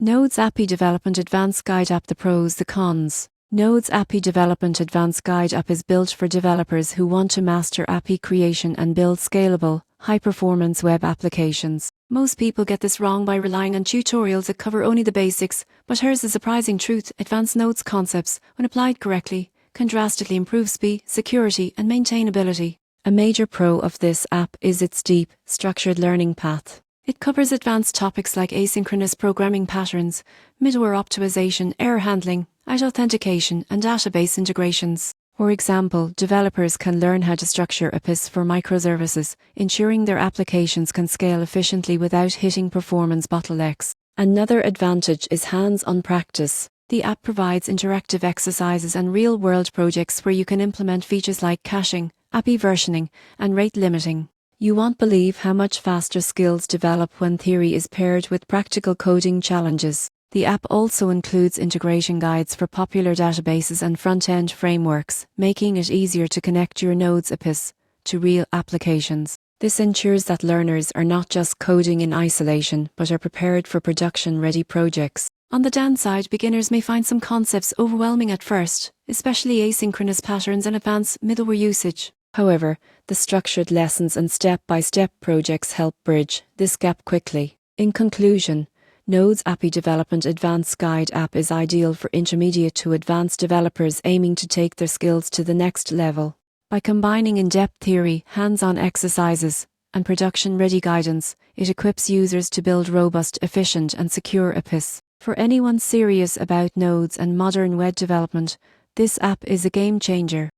Node's API Development Advanced Guide App. The pros, the cons. Node's API Development Advanced Guide App is built for developers who want to master API creation and build scalable, high-performance web applications. Most people get this wrong by relying on tutorials that cover only the basics, but here's the surprising truth: advanced Node's concepts, when applied correctly, can drastically improve speed, security, and maintainability. A major pro of this app is its deep, structured learning path. It covers advanced topics like asynchronous programming patterns, middleware optimization, error handling, authentication, and database integrations. For example, developers can learn how to structure APIs for microservices, ensuring their applications can scale efficiently without hitting performance bottlenecks. Another advantage is hands-on practice. The app provides interactive exercises and real-world projects where you can implement features like caching, API versioning, and rate limiting. You won't believe how much faster skills develop when theory is paired with practical coding challenges. The app also includes integration guides for popular databases and front-end frameworks, making it easier to connect your Node's APIs to real applications. This ensures that learners are not just coding in isolation, but are prepared for production-ready projects. On the downside, beginners may find some concepts overwhelming at first, especially asynchronous patterns and advanced middleware usage. However, the structured lessons and step-by-step projects help bridge this gap quickly. In conclusion, Node's API Development Advanced Guide app is ideal for intermediate to advanced developers aiming to take their skills to the next level. By combining in-depth theory, hands-on exercises, and production-ready guidance, it equips users to build robust, efficient, and secure APIs. For anyone serious about nodes and modern web development, this app is a game changer.